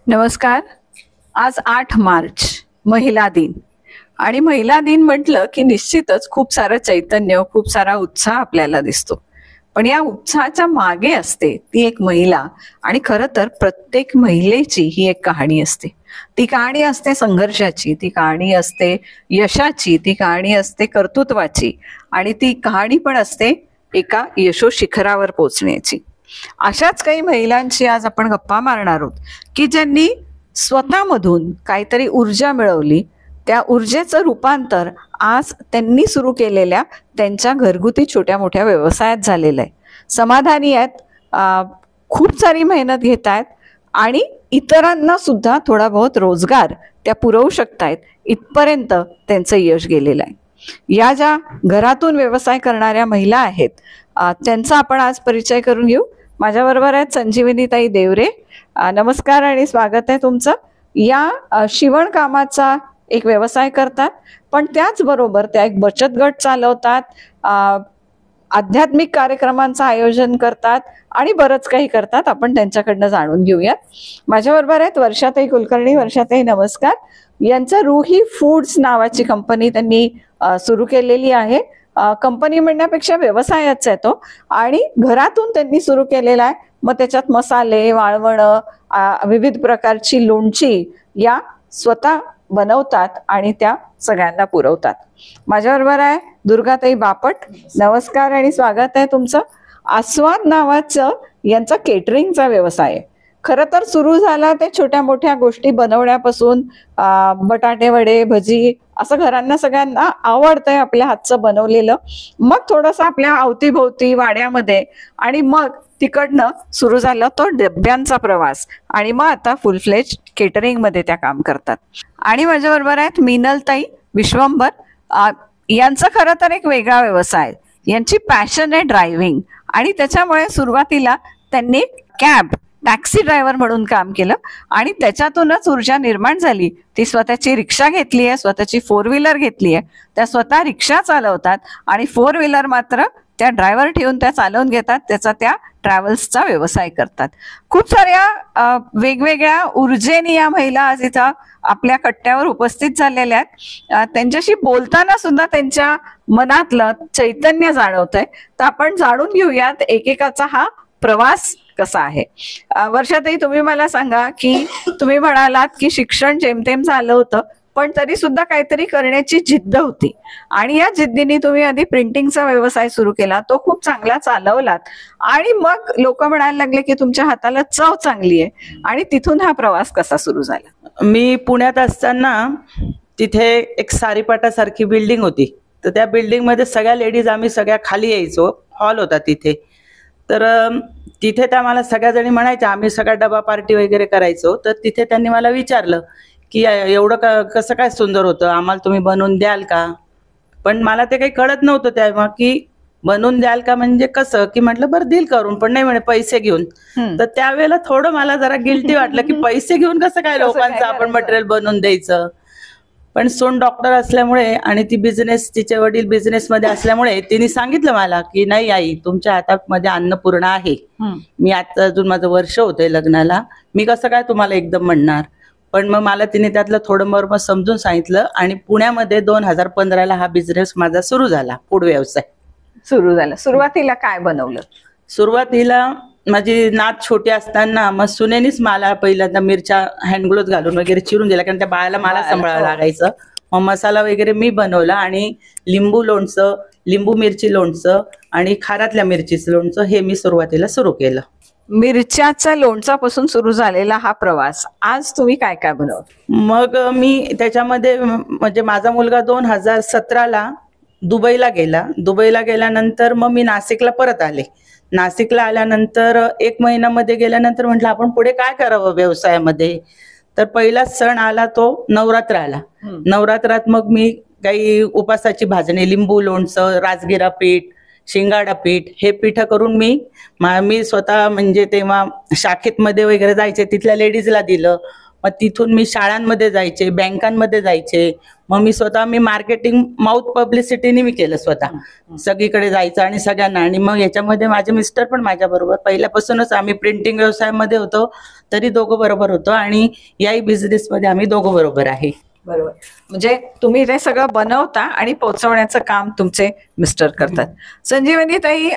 नमस्कार. आज 8 मार्च महिला दिन. आणि महिला दिन म्हटलं की निश्चितच खूप सारं चैतन्य, खूप सारा उत्साह आपल्याला दिसतो. पण या उत्साहाच्या मागे असते ती एक महिला. आणि खरं तर प्रत्येक महिलेची ही एक कहाणी असते. ती कहाणी असते संघर्षाची, ती कहाणी असते यशाची, ती कहाणी असते कर्तृत्वाची, आणि ती कहाणी पण असते एका यशोशिखरावर पोहोचण्याची. अशाच काही महिलांची आज आपण गप्पा मारणार आहोत की ज्यांनी स्वतःमधून काहीतरी ऊर्जा मिळवली. त्या ऊर्जेचं रूपांतर आज त्यांनी सुरू केलेल्या त्यांच्या घरगुती छोट्या मोठ्या व्यवसायात झालेलं आहे. समाधानी आहेत, खूप सारी मेहनत घेत आहेत आणि इतरांना सुद्धा थोडा बहुत रोजगार त्या पुरवू शकतायत, इथपर्यंत त्यांचं यश गेलेलं आहे. या ज्या घरातून व्यवसाय करणाऱ्या महिला आहेत त्यांचा आपण आज परिचय करून घेऊ. माझ्याबरोबर आहेत संजीवनीताई देवरे. नमस्कार आणि स्वागत आहे तुमचं. या शिवणकामाचा एक व्यवसाय करतात, पण त्याचबरोबर त्या एक बचत गट चालवतात, आध्यात्मिक कार्यक्रमांचं आयोजन करतात आणि बरंच काही करतात. आपण त्यांच्याकडनं जाणून घेऊयात. माझ्याबरोबर आहेत वर्षाताई कुलकर्णी. वर्षाताई नमस्कार. यांचं रुही फूड्स नावाची कंपनी त्यांनी सुरू केलेली आहे. कंपनी म्हणण्यापेक्षा व्यवसायच आहे तो, आणि घरातून त्यांनी सुरू केलेला आहे. मग त्याच्यात मसाले, वाळवणं, विविध प्रकारची लोणची या स्वतः बनवतात आणि त्या सगळ्यांना पुरवतात. माझ्याबरोबर आहे दुर्गाताई बापट. नमस्कार आणि स्वागत आहे तुमचं. आस्वाद नावाचं यांचा केटरिंगचा व्यवसाय आहे. खरं तर सुरू झाला ते छोट्या मोठ्या गोष्टी बनवण्यापासून, बटाटे वडे, भजी, असं घरांना सगळ्यांना आवडतंय आपल्या हातचं बनवलेलं. मग थोडंसं आपल्या अवतीभोवती वाड्यामध्ये, आणि मग तिकडनं सुरू झाला तो डब्यांचा प्रवास, आणि मग आता फुल फ्लेज केटरिंगमध्ये त्या काम करतात. आणि माझ्याबरोबर आहेत मिनलताई विश्वंभर. यांचं खरं तर एक वेगळा व्यवसाय. यांची पॅशन आहे ड्रायव्हिंग, आणि त्याच्यामुळे सुरुवातीला त्यांनी टॅक्सी ड्रायव्हर म्हणून काम केलं आणि त्याच्यातूनच ऊर्जा निर्माण झाली. ती स्वतःची रिक्षा घेतली आहे, स्वतःची 4 व्हीलर घेतली आहे. त्या स्वतः रिक्षा चालवतात आणि 4 व्हीलर मात्र त्या ड्रायव्हर ठेवून त्या चालवून घेतात. त्याचा त्या ट्रॅव्हल्सचा व्यवसाय करतात. खूप साऱ्या वेगवेगळ्या ऊर्जेने या महिला आज इथं आपल्या कट्ट्यावर उपस्थित झालेल्या आहेत. त्यांच्याशी बोलताना सुद्धा त्यांच्या मनातलं चैतन्य जाणवतंय. तर आपण जाणून घेऊयात एकेकाचा हा प्रवास कसा आहे. वर्षाताई, तुम्ही मला सांगा की तुम्ही म्हणालात की शिक्षण जेमतेम झालं होतं, पण तरी सुद्धा काहीतरी करण्याची जिद्द होती, आणि या जिद्दीने तुम्ही आधी प्रिंटिंगचा व्यवसाय सुरू केला. तो खूप चांगला चालवलात, आणि मग लोक म्हणायला लागले की तुमच्या हाताला चव चांगली आहे, आणि तिथून हा प्रवास कसा सुरू झाला. मी पुण्यात असताना तिथे एक सारीपाटासारखी बिल्डिंग होती. तर त्या बिल्डिंग मध्ये सगळ्या लेडीज आम्ही सगळ्या खाली यायचो. हॉल होता तिथे. तर तिथे त्या मला सगळ्या जणी म्हणायच्या, आम्ही सगळा डबा पार्टी वगैरे करायचो. तर तिथे त्यांनी मला विचारलं की एवढं कसं काय सुंदर होतं, आम्हाला तुम्ही बनवून द्याल का. पण मला ते काही कळत नव्हतं तेव्हा की बनवून द्याल का म्हणजे कसं. की म्हटलं बरं देईल करून, पण नाही म्हणे पैसे घेऊन. तर त्यावेळेला थोडं मला जरा गिल्टी वाटलं की पैसे घेऊन कसं काय लोकांचं आपण मटेरियल बनवून द्यायचं. पण सून डॉक्टर असल्यामुळे आणि ती तिचे वडील बिझनेसमध्ये असल्यामुळे तिने सांगितलं मला की नाही आई, तुमच्या हातामध्ये अन्नपूर्णा आहे. मी आता अजून माझं वर्ष होतंय लग्नाला, मी कसं काय तुम्हाला एकदम म्हणणार. पण मग मला तिने त्यातलं थोडं मर्म समजून सांगितलं, आणि पुण्यामध्ये 2015ला हा बिझनेस माझा सुरू झाला. फूड व्यवसाय सुरू झाला. सुरुवातीला काय बनवलं. सुरुवातीला माझी नात छोटी असताना मग सुनेनीच मला पहिल्यांदा मिरच्या हँडग्लोव्ह घालून वगैरे चिरून दिला, कारण त्या बाळाला मला सांभाळायला लागायचं. मग मसाला वगैरे मी बनवला, आणि लिंबू लोणचं, लिंबू मिरची लोणचं आणि खारातल्या मिरचीचं लोणचं हे मी सुरुवातीला सुरू केलं. मिरच्याच्या लोणचापासून सुरू झालेला हा प्रवास, आज तुम्ही काय काय बनवत. मग मी त्याच्यामध्ये म्हणजे माझा मुलगा 2017ला दुबईला गेला. दुबईला गेल्यानंतर मग मी नाशिकला परत आले. नाशिकला आल्यानंतर 1 महिन्यामध्ये गेल्यानंतर म्हटलं आपण पुढे काय करावं व्यवसायामध्ये. तर पहिला सण आला तो नवरात्र आला. नवरात्रात मग मी काही उपासाची भाजणी, लिंबू लोणचं, राजगिरा पीठ, शिंगाडा पीठ हे पीठ करून मी स्वतः म्हणजे तेव्हा शाखेत मध्ये वगैरे जायचे, तिथल्या लेडीजला दिलं. मग तिथून मी शाळांमध्ये जायचे, बँकांमध्ये जायचे. मग मी मार्केटिंग माउथ पब्लिसिटीने मी केलं स्वतः. सगळीकडे जायचं आणि सगळ्यांना. आणि मग याच्यामध्ये माझे मिस्टर पण माझ्या बरोबर, पहिल्यापासूनच आम्ही प्रिंटिंग व्यवसायामध्ये होतो तरी दोघं बरोबर होतो, आणि याही बिझनेसमध्ये आम्ही दोघं बरोबर आहे. बरोबर. म्हणजे तुम्ही ते सगळं बनवता आणि पोहोचवण्याचं काम तुमचे मिस्टर करतात. संजीवनी ताई,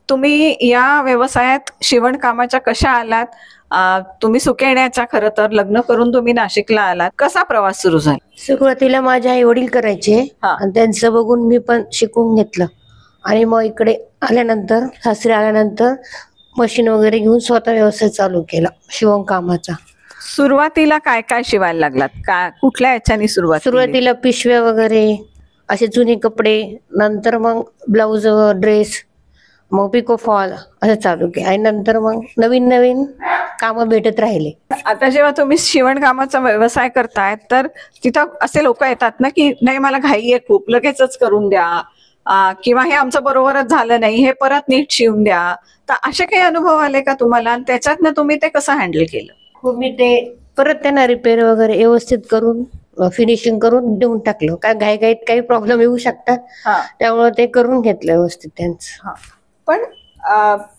तुम्ही या व्यवसायात शिवणकामाच्या कशा आलात? तुम्ही सुकेण्याच्या, खरं तर लग्न करून तुम्ही नाशिकला आलात, कसा प्रवास सुरू झाला? सुरुवातीला माझे आई वडील करायचे आणि त्यांचं बघून मी पण शिकून घेतलं. आणि मग इकडे आल्यानंतर, सासरी आल्यानंतर मशीन वगैरे घेऊन स्वतः व्यवसाय चालू केला शिवणकामाचा. सुरुवातीला काय काय शिवायला लागलात? कुठल्या याच्यानी सुरुवातीला पिशव्या वगैरे, असे जुने कपडे, नंतर मग ब्लाउज, ड्रेस, मग पिको फॉल असं चालू केलं. आणि नंतर मग नवीन नवीन कामं भेटत राहिले. आता जेव्हा तुम्ही शिवणकामाचा व्यवसाय करताय तर तिथं असे लोक येतात ना की नाही, मला घाई आहे खूप, लगेचच करून द्या, किंवा हे आमचं बरोबरच झालं नाही, हे परत नीट शिवून द्या. तर असे काही अनुभव आले का तुम्हाला? आणि त्याच्यातनं तुम्ही ते कसं हँडल केलं? हो, मी ते परत त्यांना रिपेअर वगैरे व्यवस्थित करून फिनिशिंग करून देऊन टाकलं. काय घाईघाईत काही प्रॉब्लेम येऊ शकतात, त्यामुळे ते करून घेतलं व्यवस्थित त्यांचं. पण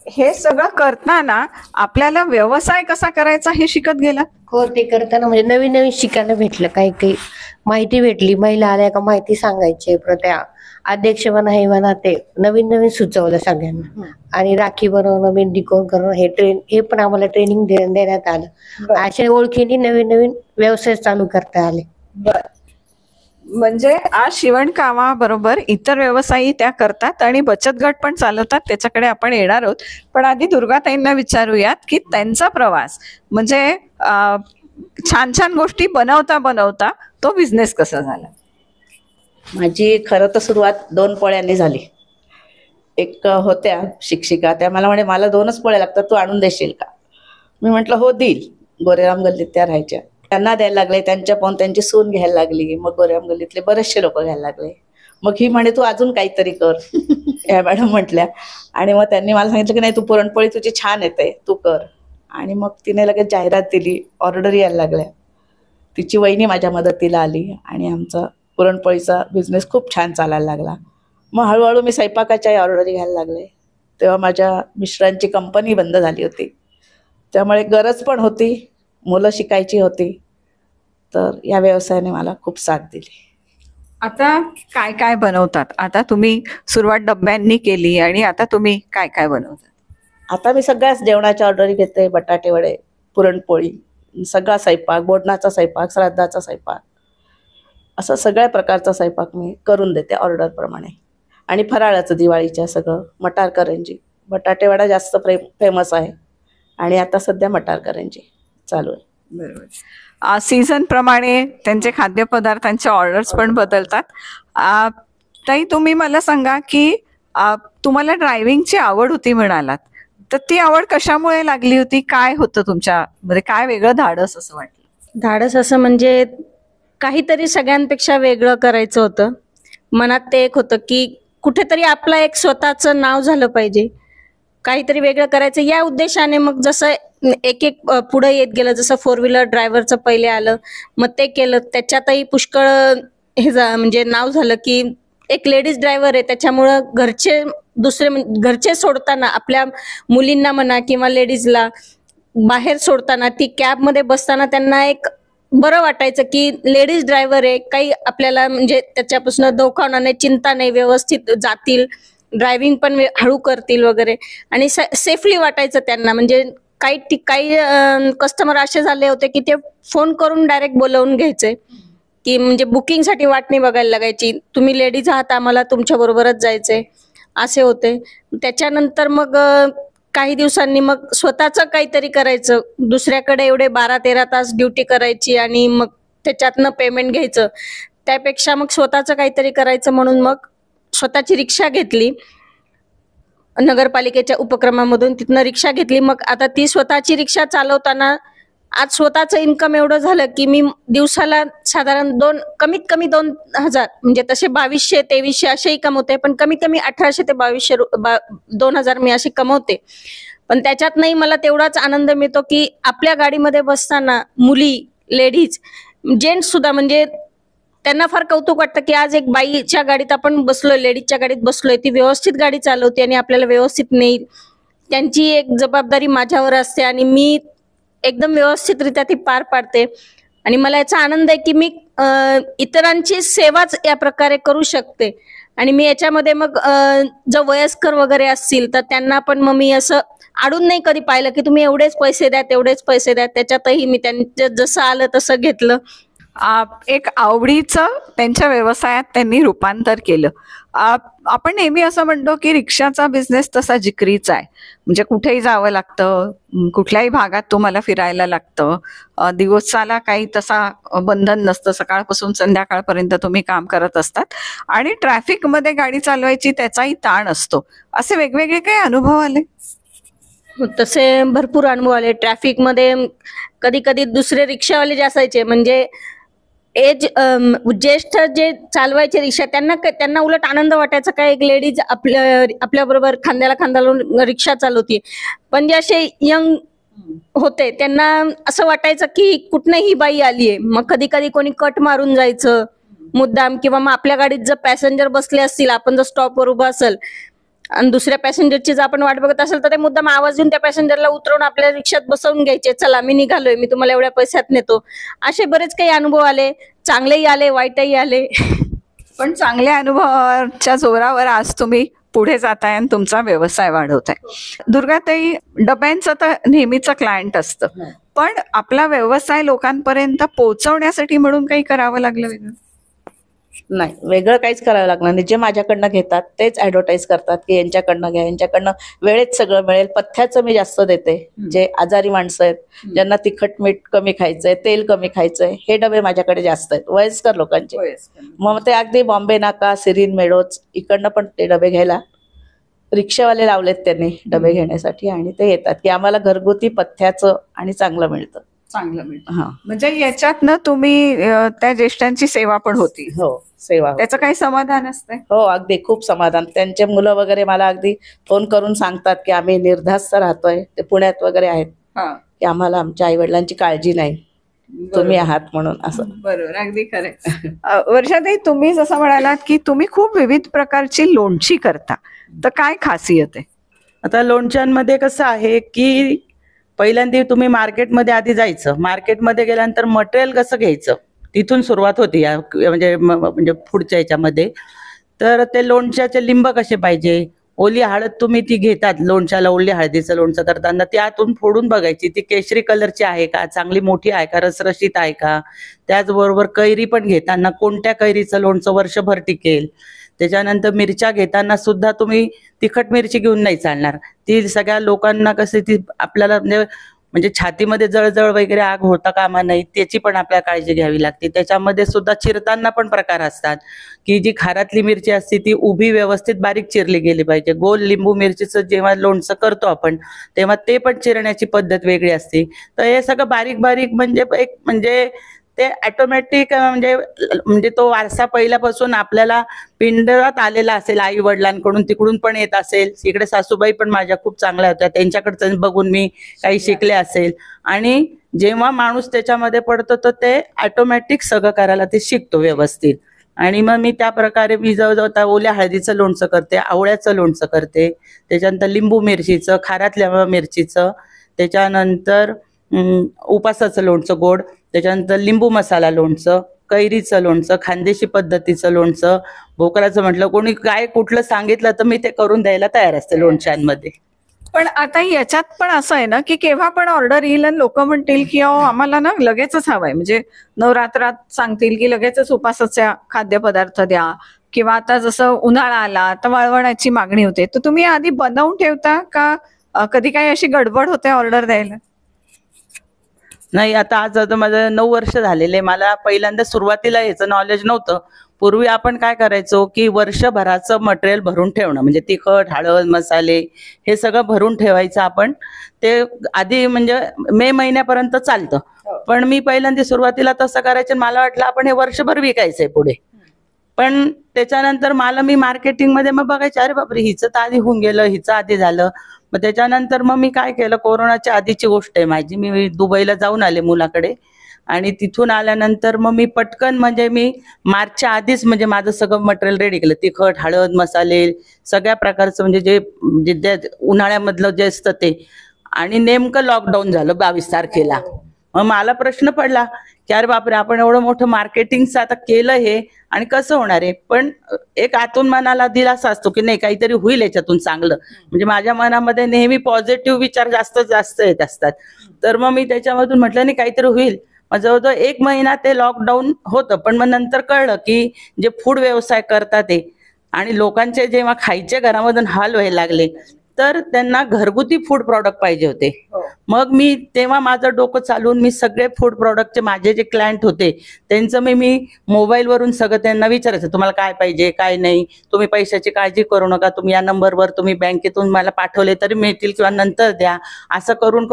हे सगळं करताना आपल्याला व्यवसाय कसा करायचा हे शिकत गेला? हो, ते करताना म्हणजे नवीन नवीन शिकायला भेटलं, काही काही माहिती भेटली. महिला आल्या का माहिती सांगायचे, त्या अध्यक्ष म्हणा हे म्हणा, ते नवीन नवीन सुचवलं सगळ्यांना. आणि राखी बनवणं, मेहंदी कोण करणं, हे पण आम्हाला ट्रेनिंग देण्यात आलं. अशा ओळखीने नवीन नवीन व्यवसाय चालू करता आले. म्हणजे आज शिवणकामाबरोबर इतर व्यवसायही त्या करतात आणि बचत गट पण चालवतात, त्याच्याकडे आपण येणार आहोत. पण आधी दुर्गाताईंना विचारूयात की त्यांचा प्रवास, म्हणजे छान छान गोष्टी बनवता बनवता तो बिझनेस कसा झाला? माझी खरं तर सुरुवात 2 पोळ्यांनी झाली. एक होत्या शिक्षिका, त्या मला म्हणे मला 2च पोळ्या लागतात, तू आणून देशील का? मी म्हटलं हो देईल. गोरेराम गल्लीत त्या राहायच्या, त्यांना द्यायला लागले. त्यांच्या पाहून त्यांची सून घ्यायला लागली. मग गोरेराम गल्लीतले बरेचसे लोक घ्यायला लागले. मग ही म्हणे तू अजून काहीतरी कर. या मॅडम म्हटल्या. आणि मग त्यांनी मला सांगितलं की नाही, तू पुरणपोळी तुझी छान येते, तू कर. आणि मग तिने लगेच जाहिरात दिली, ऑर्डर यायला लागल्या. तिची वहिनी माझ्या मदतीला आली आणि आमचा पुरणपोळीचा बिझनेस खूप छान चालायला लागला. मग हळूहळू मी स्वयंपाकाच्याही ऑर्डर घ्यायला लागले. तेव्हा माझ्या मिस्टरांची कंपनी बंद झाली होती, त्यामुळे गरज पण होती, मुलं शिकायची होती. तर या व्यवसायाने मला खूप साथ दिली. आता काय काय बनवतात? आता तुम्ही सुरुवात डब्यांनी केली आणि आता तुम्ही काय काय बनवतात? आता मी सगळ्याच जेवणाच्या ऑर्डरी घेते. बटाटे वडे, पुरणपोळी, सगळा स्वयंपाक, बोडणाचा स्वयंपाक, श्राद्धाचा स्वयंपाक, असं सगळ्या प्रकारचा स्वयंपाक मी करून देते ऑर्डरप्रमाणे. आणि फराळाचं दिवाळीच्या सगळं, मटार करंजी, बटाटे वडा जास्त फेमस आहे. आणि आता सध्या मटार करंजी चालू आहे. बरोबर. सीझन प्रमाणे त्यांचे खाद्यपदार्थांचे ऑर्डर्स पण बदलतात. ताई, तुम्ही मला सांगा की तुम्हाला ड्रायव्हिंगची आवड होती म्हणालात, तर ती आवड कशामुळे लागली होती? काय होतं तुमच्यामध्ये, काय वेगळं धाडस असं वाटलं? धाडस असं म्हणजे काहीतरी सगळ्यांपेक्षा वेगळं करायचं होतं. मनात ते एक होतं की कुठेतरी आपलं एक स्वतःचं नाव झालं पाहिजे, काहीतरी वेगळं करायचं या उद्देशाने. मग जसं एक एक पुढे येत गेलं, जसं 4 व्हीलर ड्रायव्हरचं पहिले आलं, मग ते केलं. त्याच्यातही पुष्कळ म्हणजे नाव झालं की एक लेडीज ड्रायव्हर आहे, त्याच्यामुळं घरचे सोडताना आपल्या मुलींना म्हणा किंवा लेडीजला बाहेर सोडताना, ती कॅबमध्ये बसताना त्यांना एक बरं वाटायचं की लेडीज ड्रायव्हर आहे, काही आपल्याला म्हणजे त्याच्यापासून धोका होणार नाही, चिंता नाही, व्यवस्थित जातील, ड्रायव्हिंग पण हळू करतील वगैरे, आणि सेफली वाटायचं त्यांना. म्हणजे काही कस्टमर असे झाले होते की ते फोन करून डायरेक्ट बोलवून घ्यायचे, की म्हणजे बुकिंगसाठी वाट नाही बघायला लागायची, तुम्ही लेडीज आहात, आम्हाला तुमच्या बरोबरच जायचंय, असे होते. त्याच्यानंतर मग काही दिवसांनी मग स्वतःचं काहीतरी करायचं. दुसऱ्याकडे एवढे 12-13 तास ड्युटी करायची आणि मग त्याच्यातनं पेमेंट घ्यायचं, त्यापेक्षा मग स्वतःचं काहीतरी करायचं म्हणून मग स्वतःची रिक्षा घेतली नगरपालिकेच्या उपक्रमामधून. तिथनं रिक्षा घेतली. मग आता ती स्वतःची रिक्षा चालवताना आज स्वतःचं इन्कम एवढं झालं की मी दिवसाला साधारण कमीत कमी 2,000, म्हणजे तसे 2200-2300 असेही कमवते, पण कमीत कमी 1800 ते 2000 मी अशी कमवते. पण त्याच्यातनंही मला तेवढाच आनंद मिळतो की आपल्या गाडीमध्ये बसताना मुली लेडीज जेंट्स सुद्धा म्हणजे त्यांना फार कौतुक वाटतं की आज एक बाईच्या गाडीत आपण बसलोय, लेडीजच्या गाडीत बसलोय, ती व्यवस्थित गाडी चालवते आणि आपल्याला व्यवस्थित नेईल. त्यांची एक जबाबदारी माझ्यावर असते आणि मी एकदम व्यवस्थितरित्या ती पार पाडते. आणि मला याचा आनंद आहे की मी इतरांची सेवाच या प्रकारे करू शकते. आणि मी याच्यामध्ये मग जर वयस्कर वगैरे असतील तर त्यांना पण मग मी असं आडून नाही कधी पाहिलं की तुम्ही एवढेच पैसे द्या तेवढेच पैसे द्या. त्याच्यातही मी त्यांच्या जसं आलं तसं घेतलं. एक आवडीचं त्यांच्या व्यवसायात त्यांनी रूपांतर केलं. आपण नेहमी असं म्हणतो की रिक्षाचा बिझनेस तसा जिकरीचा आहे, म्हणजे कुठेही जावं लागतं, कुठल्याही भागात तुम्हाला फिरायला लागतं, दिवसाला काही तसा बंधन नसतं, सकाळपासून संध्याकाळपर्यंत तुम्ही काम करत असतात आणि ट्रॅफिकमध्ये गाडी चालवायची त्याचाही ताण असतो. असे वेगवेगळे काही अनुभव आले? तसे भरपूर अनुभव आले. ट्रॅफिकमध्ये कधी कधी दुसरे रिक्षावाले जे असायचे म्हणजे ज्येष्ठ जे चालवायचे रिक्षा त्यांना उलट आनंद वाटायचा काय एक लेडीज आपल्या बरोबर खांद्याला खांदा लावून रिक्षा चालवते. पण जे असे यंग होते त्यांना असं वाटायचं की कुठनं ही बाई आलीये. मग कधी कधी कोणी कट मारून जायचं मुद्दाम, किंवा मग आपल्या गाडीत जर पॅसेंजर बसले असतील, आपण जर स्टॉपवर उभं असेल आणि दुसऱ्या पॅसेंजरची जर आपण वाट बघत असेल तर ते मुद्दाम आवाज देऊन त्या पॅसेंजरला उतरवून आपल्या रिक्षात बसवून घ्यायचे. चला मी निघालोय, मी तुम्हाला एवढ्या पैशात नेतो. असे बरेच काही अनुभव आले, चांगलेही आले वाईटही आले. पण चांगल्या अनुभवाच्या जोरावर आज तुम्ही पुढे जाताय आणि तुमचा व्यवसाय वाढवताय. दुर्गाताई, डब्यांचं तर नेहमीचं क्लायंट असतं, पण आपला व्यवसाय लोकांपर्यंत पोहोचवण्यासाठी म्हणून काही करावं लागलं वेगळं? नाही, वेगळं काहीच करावं लागणार नाही. जे माझ्याकडनं घेतात तेच ऍडव्हर्टाईज करतात की यांच्याकडनं घ्या, यांच्याकडनं वेळेत सगळं मिळेल. पथ्याचं मी जास्त देते. जे आजारी माणसं आहेत, ज्यांना तिखट मीठ कमी खायचंय, तेल कमी खायचंय, हे डबे माझ्याकडे जास्त आहेत, वयस्कर लोकांचे. मग ते अगदी बॉम्बे नाका, सिरीन मेडोज इकडनं पण ते डबे घ्यायला रिक्षावाले लावलेत त्यांनी डबे घेण्यासाठी, आणि ते येतात की आम्हाला घरगुती पथ्याचं आणि चांगलं मिळतं. चांगलं मिळतं. म्हणजे याच्यातनं तुम्ही त्या ज्येष्ठांची सेवा पण होती. हो, सेवा. त्याचं काही समाधान असतंय? हो, अगदी खूप समाधान. त्यांचे मुलं वगैरे मला अगदी फोन करून सांगतात की आम्ही निर्धास्त राहतोय, ते पुण्यात वगैरे आहेत, की आम्हाला आमच्या आई वडिलांची काळजी नाही, तुम्ही आहात म्हणून. असं. बरोबर, अगदी खरं. वर्षाताई, तुम्ही जसं म्हणालात की तुम्ही खूप विविध प्रकारची लोणची करता, तर काय खासियत आहे? आता लोणच्यांमध्ये कसं आहे की पहिल्यांदा तुम्ही मार्केटमध्ये आधी जायचं, मार्केटमध्ये गेल्यानंतर मटेरियल कसं घ्यायचं तिथून सुरुवात होती या म्हणजे पुढच्या याच्यामध्ये. तर ते लोणच्याचे लिंब कसे पाहिजे, ओली हळद तुम्ही ती घेतात लोणच्याला, ओली हळदीचं लोणचं करताना त्यातून फोडून बघायची ती केशरी कलरची आहे का, चांगली मोठी आहे का, रसरशीत आहे का. त्याचबरोबर कैरी पण घेताना कोणत्या कैरीचं लोणचं वर्षभर टिकेल. त्याच्यानंतर मिरच्या घेताना सुद्धा तुम्ही तिखट मिरची घेऊन नाही चालणार. ती सगळ्या लोकांना कशी ती आपल्याला म्हणजे छातीमध्ये जळजळ वगैरे आग होता कामा नाही, त्याची पण आपल्याला काळजी घ्यावी लागते. त्याच्यामध्ये सुद्धा चिरताना पण प्रकार असतात की जी खारातली मिरची असते ती उभी व्यवस्थित बारीक चिरली गेली पाहिजे. गोल लिंबू मिरचीचं जेव्हा लोणचं करतो आपण तेव्हा ते पण चिरण्याची पद्धत वेगळी असते. तर हे सगळं बारीक बारीक म्हणजे ते ऑटोमॅटिक म्हणजे तो वारसा पहिल्यापासून आपल्याला पिंडरात आलेला असेल, आई वडिलांकडून तिकडून पण येत असेल. इकडे सासूबाई पण माझ्या खूप चांगल्या होत्या, त्यांच्याकडचं बघून मी काही शिकले असेल. आणि जेव्हा माणूस त्याच्यामध्ये पडतो तर ते ऑटोमॅटिक सगळं करायला ते शिकतो व्यवस्थित. आणि मग मी त्या प्रकारे मी जवळजवळ ओल्या हळदीचं लोणचं करते, आवळ्याचं लोणचं करते, त्याच्यानंतर लिंबू मिरचीचं, खारातल्या मिरचीचं, त्याच्यानंतर उपासाचं लोणचं गोड, त्याच्यानंतर लिंबू मसाला लोणचं, कैरीचं लोणचं, खानदेशी पद्धतीचं लोणचं, भोकराचं म्हटलं कोणी काय कुठलं सांगितलं तर मी ते करून द्यायला तयार असते लोणच्यांमध्ये. पण आता याच्यात पण असं आहे ना की केव्हा पण ऑर्डर येईल आणि लोक म्हणतील की अहो आम्हाला ना लगेचच हवंय, म्हणजे नवरात्रात सांगतील की लगेचच उपासाचे खाद्यपदार्थ द्या, किंवा आता जसं उन्हाळा आला तर वळवण्याची मागणी होते, तर तुम्ही आधी बनवून ठेवता का कधी काही अशी गडबड होते ऑर्डर द्यायला? नाही, आता माझं 9 वर्ष झालेले. मला पहिल्यांदा सुरुवातीला याचं नॉलेज नव्हतं. पूर्वी आपण काय करायचो की वर्षभराचं मटेरियल भरून ठेवणं, म्हणजे तिखट, हळद, मसाले हे सगळं भरून ठेवायचं आपण. ते आधी म्हणजे मे महिन्यापर्यंत चालतं. पण मी पहिल्यांदा सुरुवातीला तसं करायचं, मला वाटलं आपण हे वर्षभर विकायचंय पुढे. पण त्याच्यानंतर मी मार्केटिंगमध्ये मग बघायचे, अरे बापरे हिचं तर आधी होऊन गेलं, हिचं आधी झालं. मग त्याच्यानंतर मग मी काय केलं, कोरोनाच्या आधीची गोष्ट आहे माझी, मी दुबईला जाऊन आले मुलाकडे आणि तिथून आल्यानंतर मग मी पटकन म्हणजे मी मार्चच्या आधीच म्हणजे माझं सगळं मटेरियल रेडी केलं. तिखट, हळद, मसाले सगळ्या प्रकारचं म्हणजे जे उन्हाळ्यामधलं जे असतं ते. आणि नेमकं लॉकडाऊन झालं 22 तारखेला. मग मला प्रश्न पडला की अरे बापरे, आपण एवढं मोठं मार्केटिंगचं आता केलं हे आणि कसं होणार आहे. पण एक आतून मनाला दिलासा असतो की नाही काहीतरी होईल याच्यातून चांगलं. म्हणजे माझ्या मनामध्ये नेहमी पॉझिटिव्ह विचार जास्त येत असतात. तर मग मी त्याच्यामधून म्हटलं नाही काहीतरी होईल. मग जवळजवळ 1 महिना ते लॉकडाऊन होतं. पण मग नंतर कळलं की जे फूड व्यवसाय करतात ते आणि लोकांचे जेव्हा खायचे घरामधून हाल व्हायला लागले तर त्यांना घरगुती फूड प्रॉडक्ट पाहिजे होते. मग मी तेव्हा माझं डोकं चालवून मी सगळे फूड प्रॉडक्टचे माझे जे क्लायंट होते त्यांचं मी मोबाईलवरून सगळं त्यांना विचारायचं, तुम्हाला काय पाहिजे काय नाही, तुम्ही पैशाची काळजी करू नका, तुम्ही या नंबरवर तुम्ही बँकेतून मला पाठवले तरी मिळतील किंवा नंतर द्या. असं करून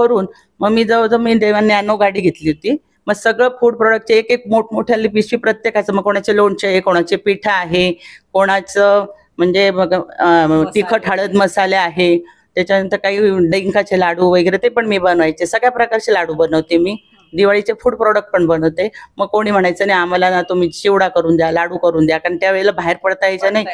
मग मी जवळजवळ मी नॅनो गाडी घेतली होती. मग सगळं फूड प्रोडक्टचे एक मोठमोठ्या पिशवी प्रत्येकाचं, मग कोणाचे लोणचे आहे, कोणाचे पिठा आहे, कोणाचं म्हणजे तिखट हळद मसाले आहे, त्याच्यानंतर काही डिंकाचे लाडू वगैरे ते पण मी बनवायचे. सगळ्या प्रकारचे लाडू बनवते मी. दिवाळीचे फूड प्रोडक्ट पण बनवते. मग कोणी म्हणायचं नाही आम्हाला ना तुम्ही चिवडा करून द्या, लाडू करून द्या, कारण त्यावेळेला बाहेर पडता यायचं नाही.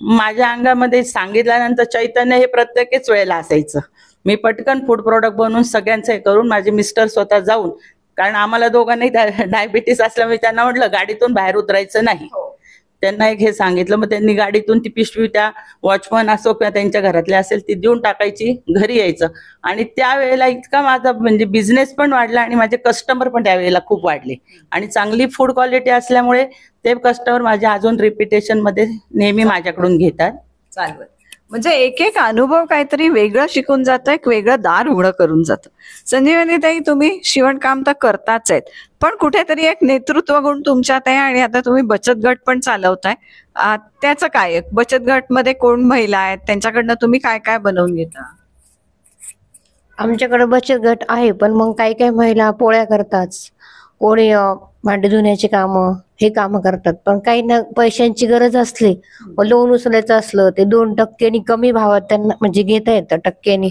माझ्या अंगामध्ये सांगितल्यानंतर चैतन्य हे प्रत्येकच वेळेला असायचं. मी पटकन फूड प्रोडक्ट बनवून सगळ्यांचं हे करून माझे मिस्टर स्वतः जाऊन, कारण आम्हाला दोघांनाही डायबिटीस असल्यामुळे त्यांना म्हटलं गाडीतून बाहेर उतरायचं नाही. त्यांना एक हे सांगितलं. मग त्यांनी गाडीतून ती पिशवी त्या वॉचमन असो किंवा त्यांच्या घरातले असेल ती देऊन टाकायची, घरी यायचं. आणि त्यावेळेला इतका माझा म्हणजे बिझनेस पण वाढला आणि माझे कस्टमर पण त्यावेळेला खूप वाढले. आणि चांगली फूड क्वालिटी असल्यामुळे ते कस्टमर माझ्या अजून रिपिटेशन मध्ये नेहमी माझ्याकडून घेतात. चालवत म्हणजे एक एक अनुभव काहीतरी वेगळं शिकून जातं, एक वेगळं दार उघडं करून जातं. संजीवनी ताई, तुम्ही शिवणकाम तर करताच आहेत, पण कुठेतरी एक नेतृत्व गुण तुमच्यात आहे आणि आता तुम्ही बचत गट पण चालवताय. त्याचं काय, बचत गट मध्ये कोण महिला आहेत, त्यांच्याकडनं तुम्ही काय काय बनवून घेता? आमच्याकडे बचत गट आहे, पण मग काही काही महिला पोळ्या करतात, कोणी भांडी धुण्याची कामं हे कामं करतात. पण काही ना पैशांची गरज असली, लोन उचलायचं असलं ते 2% कमी भावात त्यांना म्हणजे घेता येतं टक्क्यांनी.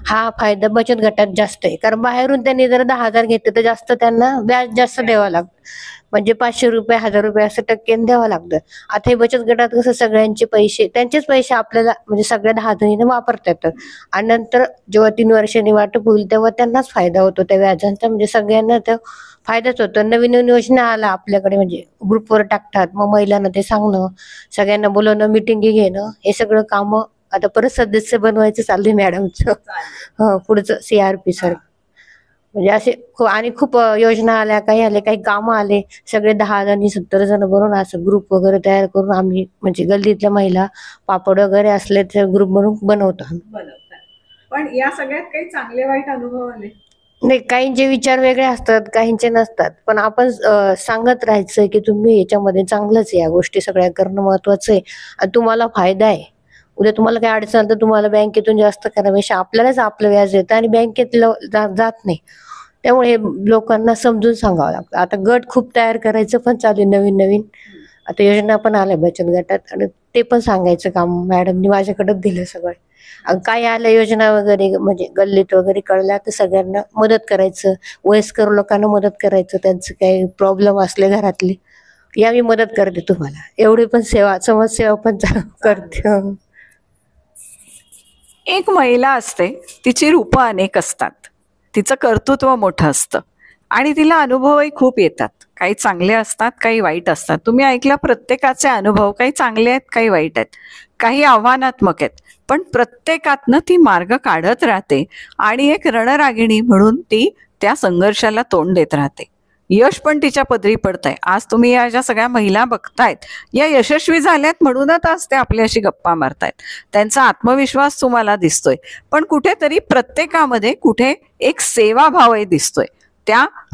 हा फायदा बचत गटात जास्त आहे, कारण बाहेरून त्यांनी जर 10,000 घेतले तर जास्त त्यांना व्याज जास्त द्यावं लागतं. म्हणजे 500 रुपये 1000 रुपये असं टक्क्याने द्यावं लागतं. आता हे बचत गटात कसं सगळ्यांचे पैसे, त्यांचेच पैसे आपल्याला म्हणजे सगळ्या 10 जणींना वापरता येतं. आणि नंतर जेव्हा 3 वर्षांनी वाटप होईल तेव्हा त्यांनाच फायदा होतो त्या व्याजांचा. म्हणजे सगळ्यांना तो फायदाच होतो. नवीन नवीन योजना आला आपल्याकडे म्हणजे ग्रुपवर टाकतात, मग महिलांना ते सांगणं, सगळ्यांना बोलवणं, मिटिंगी घेणं, हे सगळं काम आता परत सदस्य बनवायचं चाललंय मॅडमचं. पुढचं CRP सर म्हणजे असे आणि खूप योजना आल्या, काही आले, काही कामं आले. सगळे 10 जणी 70 जण बनवून असं ग्रुप वगैरे तयार करून आम्ही म्हणजे गल्लीतल्या महिला पापड वगैरे असले तर ग्रुप बनवून बनवतो आम्ही. पण या सगळ्यात काही चांगले वाईट अनुभव आले? नाही, काहींचे विचार वेगळे असतात, काहींचे नसतात. पण आपण सांगत राहायचंय की तुम्ही याच्यामध्ये चांगलंच या गोष्टी सगळ्या करणं महत्वाचं आहे आणि तुम्हाला फायदा आहे. उद्या तुम्हाला काही अडचण आली तर तुम्हाला बँकेतून जास्त करण्यापेक्षा आपल्यालाच आपलं व्याज येतं आणि बँकेत जात नाही. त्यामुळे हे लोकांना समजून सांगावं लागतं. आता गट खूप तयार करायचं पण चालू नवीन नवीन. आता योजना पण आल्या बचत गटात आणि ते पण सांगायचं काम मॅडमनी माझ्याकडे दिलं सगळं. काय आल्या योजना वगैरे म्हणजे गल्लीत वगैरे कळल्या तर सगळ्यांना मदत करायचं, वयस्कर लोकांना मदत करायचं, त्यांचं काही प्रॉब्लेम असले घरातले, या मी मदत करते तुम्हाला. एवढी पण सेवा, समाजसेवा पण करते. एक महिला असते, तिची रूपं अनेक असतात, तिचं कर्तृत्व मोठं असतं आणि तिला अनुभवही खूप येतात. काही चांगले असतात, काही वाईट असतात. तुम्ही ऐकलं प्रत्येकाचे अनुभव, काही चांगले आहेत, काही वाईट आहेत, काही आव्हानात्मक आहेत, पण प्रत्येकातनं ती मार्ग काढत राहते आणि एक रणरागिणी म्हणून ती त्या संघर्षाला तोंड देत राहते. यश पण तिच्या पदरी पडतंय. आज तुम्ही या ज्या सगळ्या महिला बघतायत, या यशस्वी झाल्यात म्हणूनच आज ते आपल्याशी गप्पा मारतायत. त्यांचा आत्मविश्वास तुम्हाला दिसतोय, पण कुठेतरी प्रत्येकामध्ये कुठे एक सेवाभावही दिसतोय.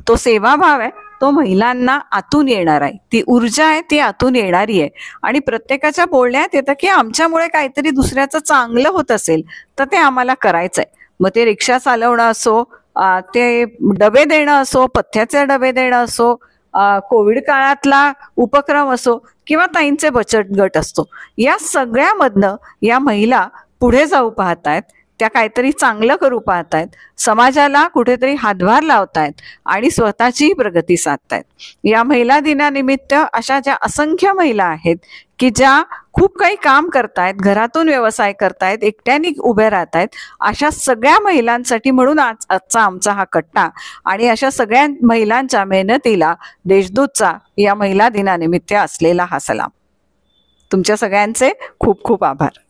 तो सेवाभाव आहे, तो महिलांना आतून येणार आहे. ती ऊर्जा आहे, ती आतून येणारी आहे आणि प्रत्येकाच्या बोलण्यात येतं की आमच्यामुळे काहीतरी दुसऱ्याचं चांगलं होत असेल तर ते आम्हाला करायचंय. मग ते रिक्षा चालवणं असो, ते डबे देणं असो, पथ्याचे डबे देणं असो, कोविड काळातला उपक्रम असो किंवा ताईंचे बचत गट असतो, या सगळ्यामधनं या महिला पुढे जाऊ पाहतायत. त्या काहीतरी चांगलं करू पाहतायत, समाजाला कुठेतरी हातभार लावतायत आणि स्वतःचीही प्रगती साधतायत. या महिला दिनानिमित्त अशा ज्या असंख्य महिला आहेत की ज्या खूप काही काम करतायत, घरातून व्यवसाय करतायत, एकट्याने उभे राहतायत, अशा सगळ्या महिलांसाठी म्हणून आजचा आमचा हा कट्टा आणि अशा सगळ्या महिलांच्या मेहनतीला देशदूतचा या महिला दिनानिमित्त असलेला हा सलाम. तुमच्या सगळ्यांचे खूप खूप आभार.